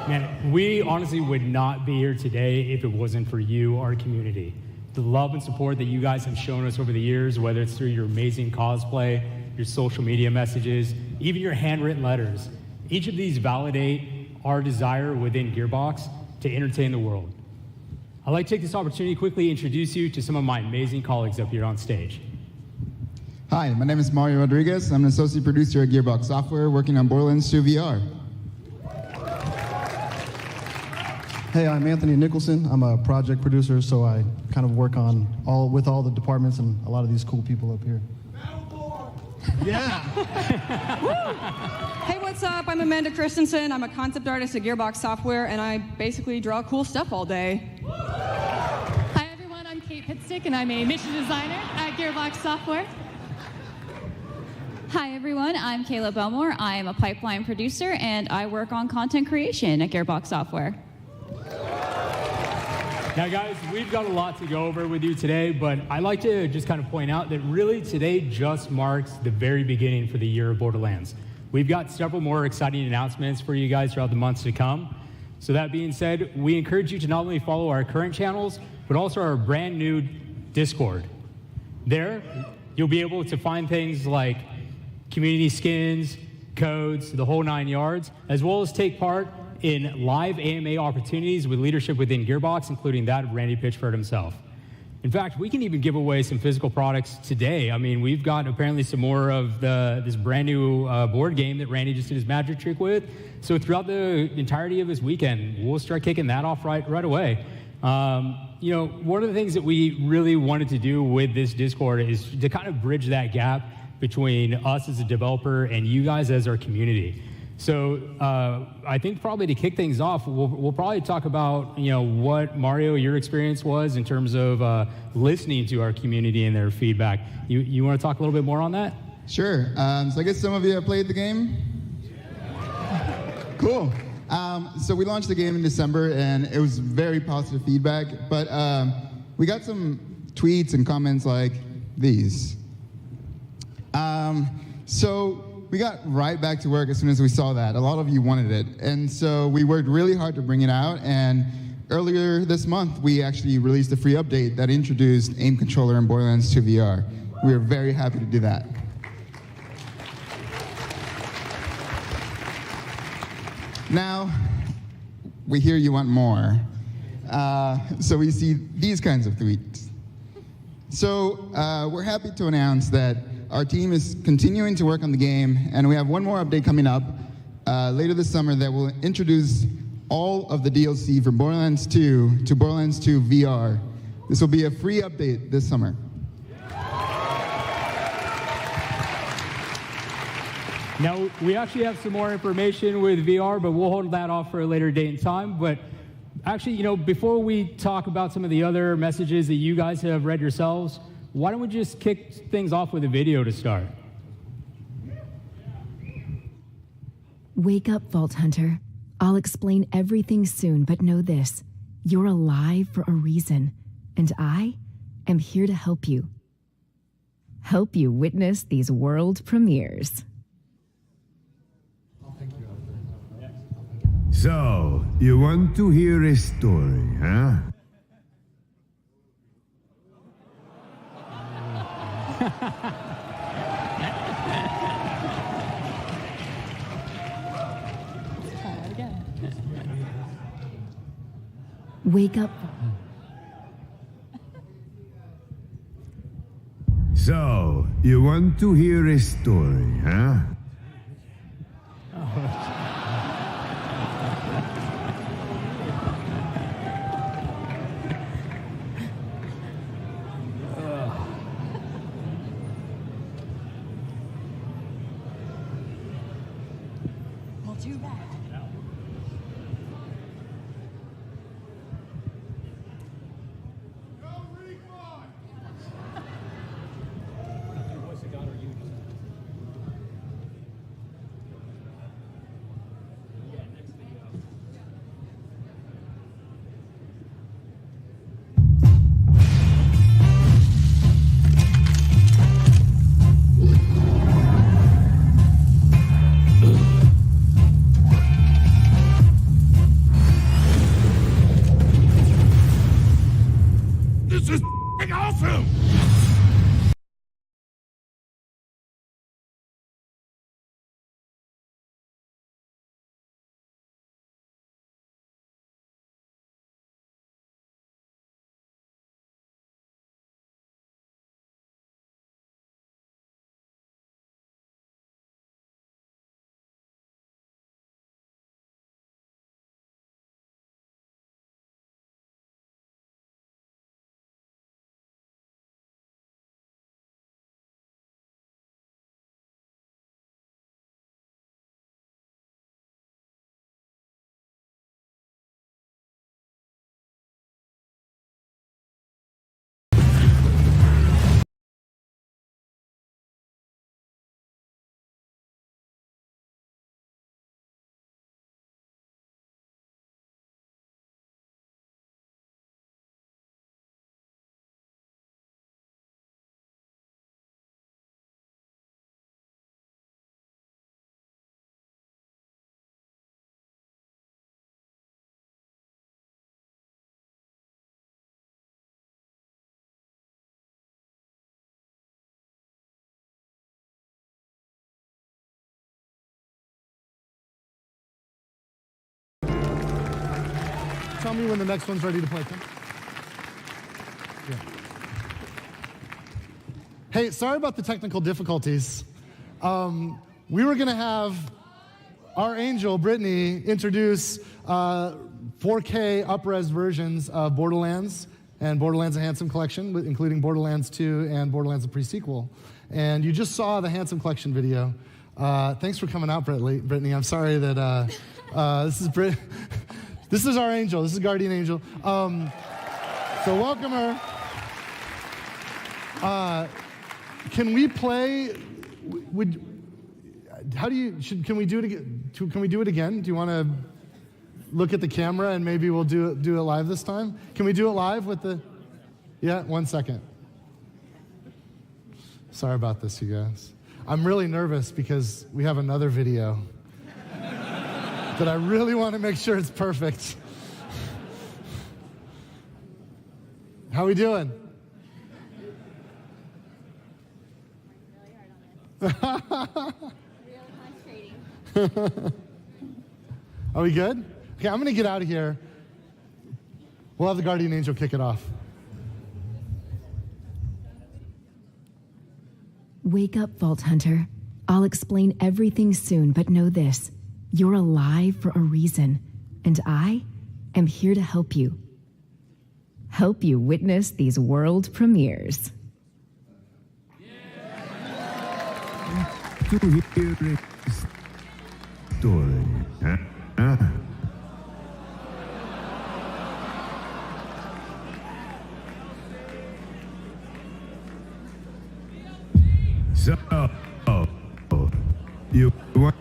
Man, we honestly would not be here today if it wasn't for you, our community. The love and support that you guys have shown us over the years, whether it's through your amazing cosplay, your social media messages, even your handwritten letters. Each of these validate our desire within Gearbox to entertain the world. I'd like to take this opportunity to quickly introduce you to some of my amazing colleagues up here on stage. Hi, my name is Mario Rodriguez. I'm an associate producer at Gearbox Software working on Borderlands 2 VR. Hey, I'm Anthony Nicholson. I'm a project producer, so I kind of work on with all the departments and a lot of these cool people up here. Yeah. Hey, what's up? I'm Amanda Christensen. I'm a concept artist at Gearbox Software, and I basically draw cool stuff all day. Hi, everyone. I'm Kate Pitstick, and I'm a mission designer at Gearbox Software. Hi, everyone. I'm Kayla Belmore. I am a pipeline producer, and I work on content creation at Gearbox Software. Now, guys, we've got a lot to go over with you today, but I'd like to just kind of point out that really today just marks the very beginning for the year of Borderlands. We've got several more exciting announcements for you guys throughout the months to come. So that being said, we encourage you to not only follow our current channels, but also our brand new Discord. There, you'll be able to find things like community skins, codes, the whole 9 yards, as well as take part in live AMA opportunities with leadership within Gearbox, including that of Randy Pitchford himself. In fact, we can even give away some physical products today. I mean, we've got apparently some more of this brand new board game that Randy just did his magic trick with. So throughout the entirety of this weekend, we'll start kicking that off right away. You know, one of the things that we really wanted to do with this Discord is to kind of bridge that gap between us as a developer and you guys as our community. So I think probably to kick things off, we'll probably talk about, you know, what, Mario, your experience was in terms of listening to our community and their feedback. You want to talk a little bit more on that? Sure. So I guess some of you have played the game? Cool. So we launched the game in December, and it was very positive feedback, but we got some tweets and comments like these. So we got right back to work as soon as we saw that. A lot of you wanted it, and so we worked really hard to bring it out, and earlier this month, we actually released a free update that introduced aim controller in Borderlands 2 VR. We were very happy to do that. Now, we hear you want more. So we see these kinds of tweets. So we're happy to announce that our team is continuing to work on the game, and we have one more update coming up later this summer that will introduce all of the DLC from Borderlands 2 to Borderlands 2 VR. This will be a free update this summer. Now, we actually have some more information with VR, but we'll hold that off for a later date and time. But actually, you know, before we talk about some of the other messages that you guys have read yourselves, why don't we just kick things off with a video to start? Wake up, Vault Hunter. I'll explain everything soon, but know this. You're alive for a reason, and I am here to help you. Help you witness these world premieres. So, you want to hear a story, huh? Wake up. So, you want to hear a story, huh? This is f***ing awesome! Tell me when the next one's ready to play. Come. Yeah. Hey, sorry about the technical difficulties. We were going to have our angel, Brittany, introduce 4K up-res versions of Borderlands and Borderlands: A Handsome Collection, including Borderlands 2 and Borderlands: A Pre-Sequel. And you just saw the Handsome Collection video. Thanks for coming out, Brittany. I'm sorry that this is our angel. This is Guardian Angel. So welcome her. Can we play? Can we do it again? Can we do it again? Do you want to look at the camera and maybe we'll do it live this time? Can we do it live with the? Yeah, 1 second. Sorry about this, you guys. I'm really nervous because we have another video that I really want to make sure it's perfect. How we doing? Are we good? Okay, I'm going to get out of here. We'll have the Guardian Angel kick it off. Wake up, Vault Hunter. I'll explain everything soon, but know this. You're alive for a reason, and I am here to help you. Help you witness these world premieres. To hear a story, huh? So, you want?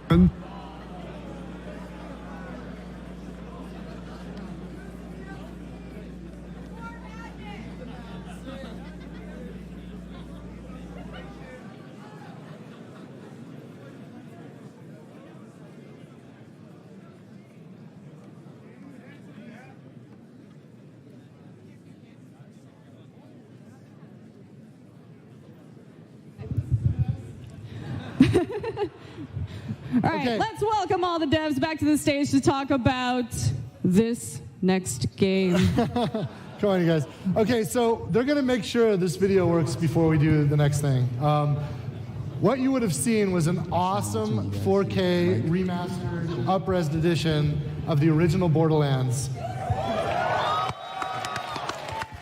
All right, let's welcome all the devs back to the stage to talk about this next game. Come on, you guys. Okay, so they're going to make sure this video works before we do the next thing. What you would have seen was an awesome 4K remastered, up-res edition of the original Borderlands,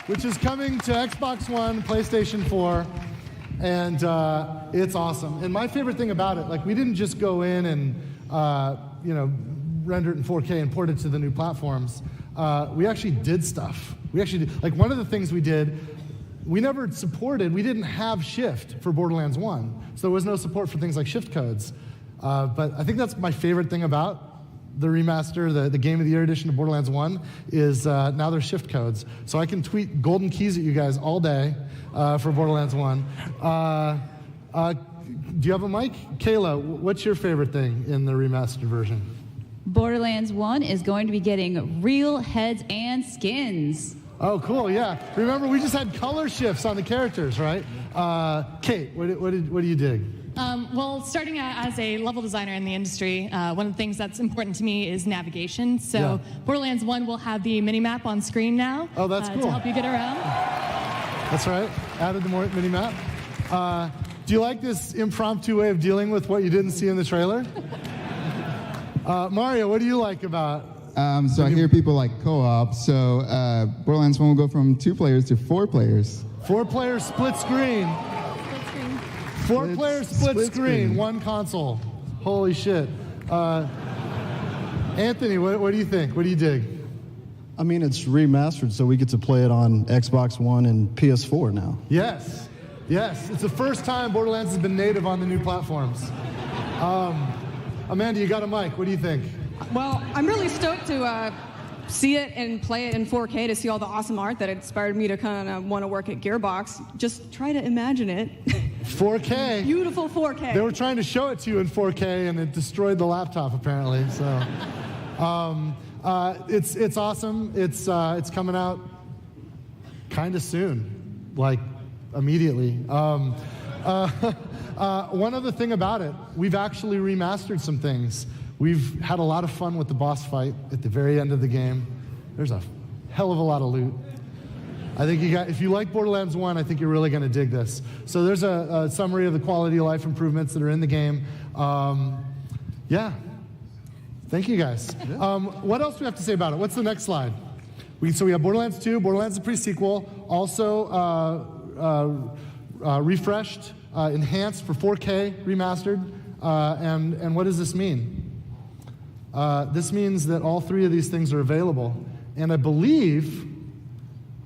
which is coming to Xbox One, PlayStation 4, and it's awesome. And my favorite thing about it, like, we didn't just go in and render it in 4K and port it to the new platforms. We actually did stuff. We actually did, like, one of the things we did, we didn't have Shift for Borderlands 1, so there was no support for things like shift codes. But I think that's my favorite thing about the remaster, the Game of the Year edition of Borderlands 1, is now there's shift codes. So I can tweet golden keys at you guys all day for Borderlands 1. Do you have a mic? Kayla, what's your favorite thing in the remastered version? Borderlands 1 is going to be getting real heads and skins. Oh, cool, yeah. Remember, we just had color shifts on the characters, right? Kate, what do you dig? Well, starting out as a level designer in the industry, one of the things that's important to me is navigation. So Borderlands 1 will have the mini-map on screen now. Oh, that's cool. To help you get around. That's right. Added the mini-map. Do you like this impromptu way of dealing with what you didn't see in the trailer? Mario, what do you like about? So I hear people like co-op. So Borderlands 1 will go from 2 players to 4 players. 4 players split screen. 4 players split screen, 1 console. Holy shit. Anthony, what do you think? What do you dig? I mean, it's remastered, so we get to play it on Xbox One and PS4 now. Yes. It's the first time Borderlands has been native on the new platforms. Amanda, you got a mic. What do you think? Well, I'm really stoked to see it and play it in 4K to see all the awesome art that inspired me to kind of want to work at Gearbox. Just try to imagine it. 4K. Beautiful 4K. They were trying to show it to you in 4K, and it destroyed the laptop, apparently. So, it's awesome. It's coming out kind of soon, like immediately. One other thing about it, we've actually remastered some things. We've had a lot of fun with the boss fight at the very end of the game. There's a hell of a lot of loot. I think if you like Borderlands 1, I think you're really going to dig this. So there's a summary of the quality of life improvements that are in the game. Yeah. Thank you, guys. What else do we have to say about it? What's the next slide? So we have Borderlands 2, Borderlands the pre-sequel, also refreshed, enhanced for 4K, remastered. And what does this mean? This means that all three of these things are available. And I believe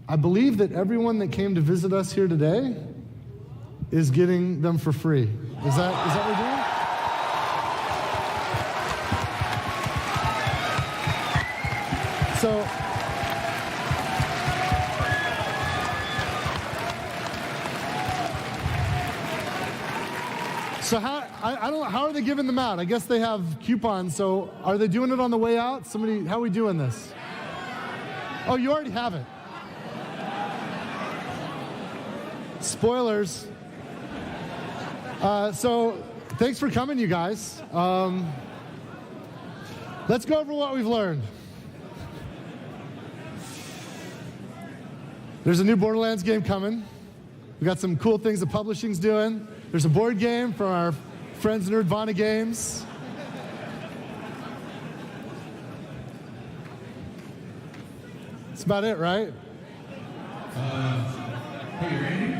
that everyone that came to visit us here today is getting them for free. Is that what we're doing? So how are they giving them out? I guess they have coupons. So are they doing it on the way out? How are we doing this? Oh, you already have it. Spoilers. So thanks for coming, you guys. Let's go over what we've learned. There's a new Borderlands game coming. We got some cool things the publishing's doing. There's a board game from our friends Nerdvana Games. That's about it, right? Hey, Randy.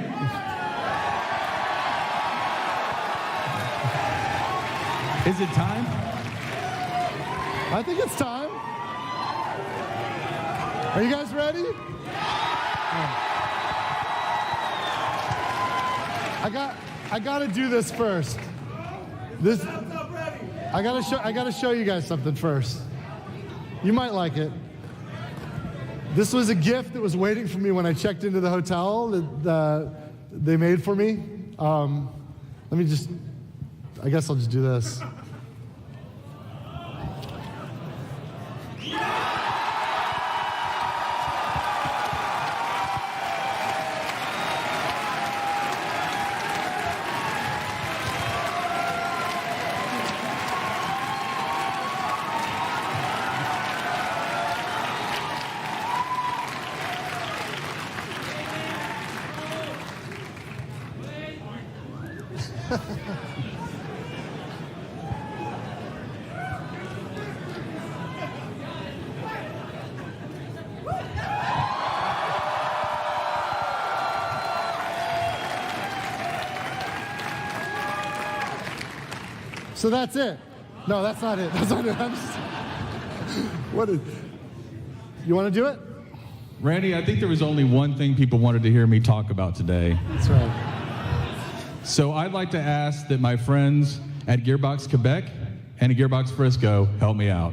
Is it time? I think it's time. Are you guys ready? I gotta do this first. I gotta show you guys something first. You might like it. This was a gift that was waiting for me when I checked into the hotel that they made for me. I guess I'll just do this. So that's it. No, that's not it. That's not it. You want to do it? Randy, I think there was only one thing people wanted to hear me talk about today. That's right. So I'd like to ask that my friends at Gearbox Quebec and at Gearbox Frisco help me out.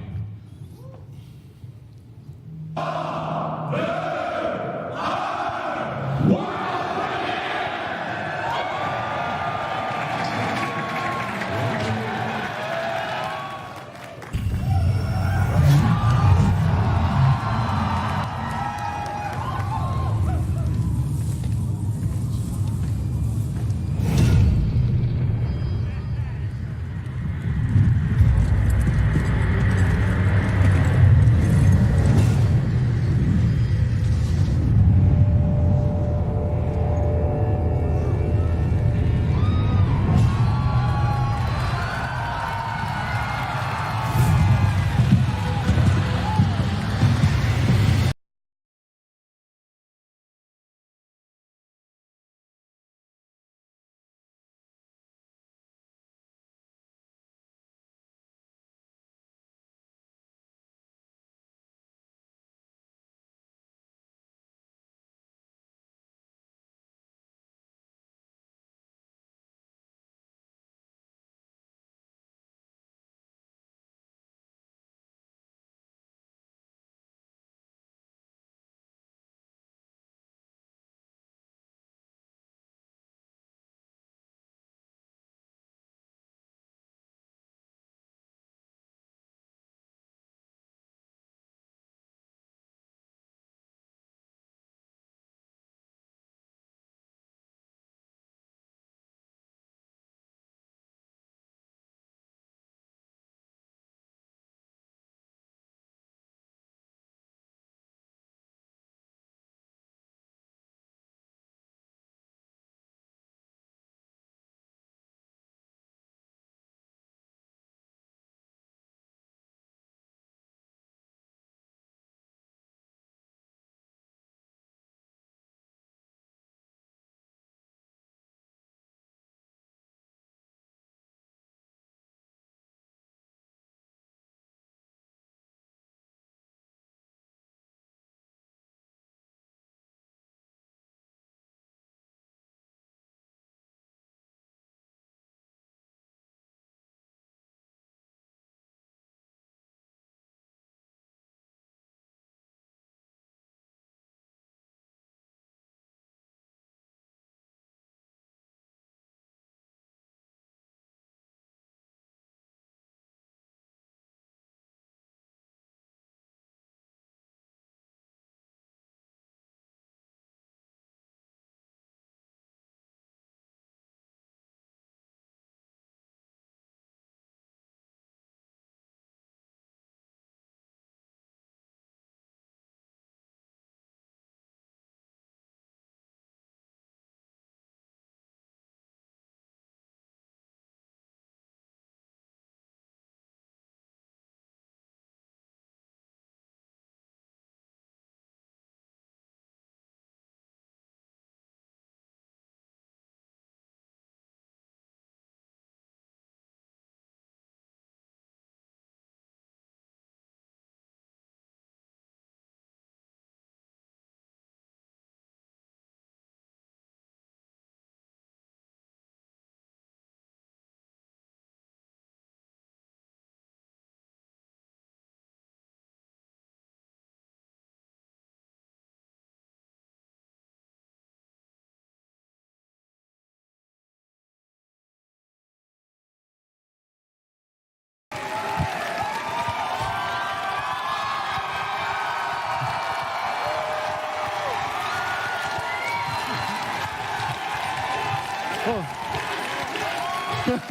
Yes.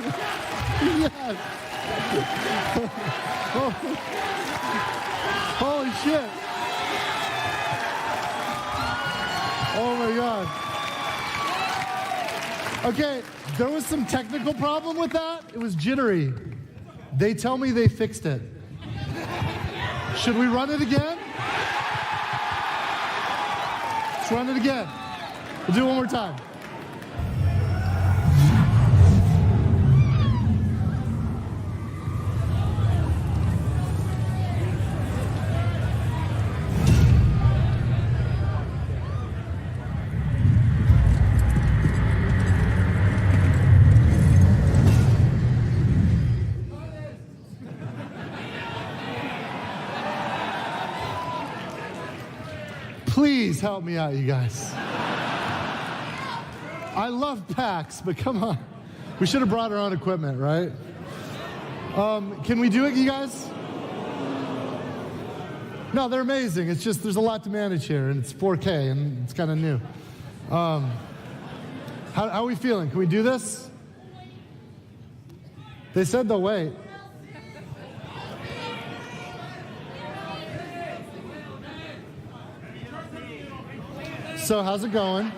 Holy shit. Oh my God. Okay, there was some technical problem with that. It was jittery. They tell me they fixed it. Should we run it again? Let's run it again. We'll do it one more time. Please help me out, you guys. I love PAX, but come on. We should have brought our own equipment, right? Can we do it, you guys? No, they're amazing. It's just there's a lot to manage here, and it's 4K, and it's kind of new. How are we feeling? Can we do this? They said they'll wait. So how's it going?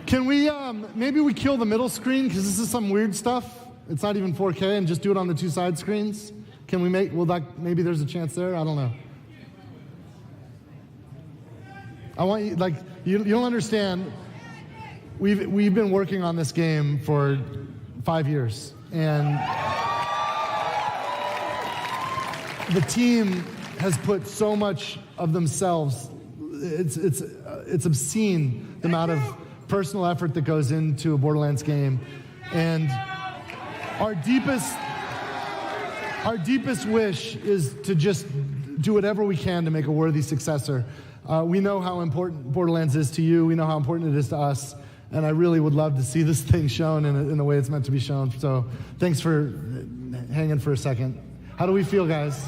Can we, maybe we kill the middle screen because this is some weird stuff. It's not even 4K, and just do it on the two side screens. Can we make, maybe there's a chance there? I don't know. I want you, you don't understand. We've been working on this game for 5 years, and the team has put so much of themselves. It's obscene the amount of personal effort that goes into a Borderlands game, and our deepest wish is to just do whatever we can to make a worthy successor. We know how important Borderlands is to you. We know how important it is to us. And I really would love to see this thing shown in the way it's meant to be shown. So thanks for hanging for a second. How do we feel, guys?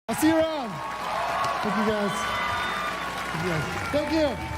I'll see you around. Thank you guys. Thank you.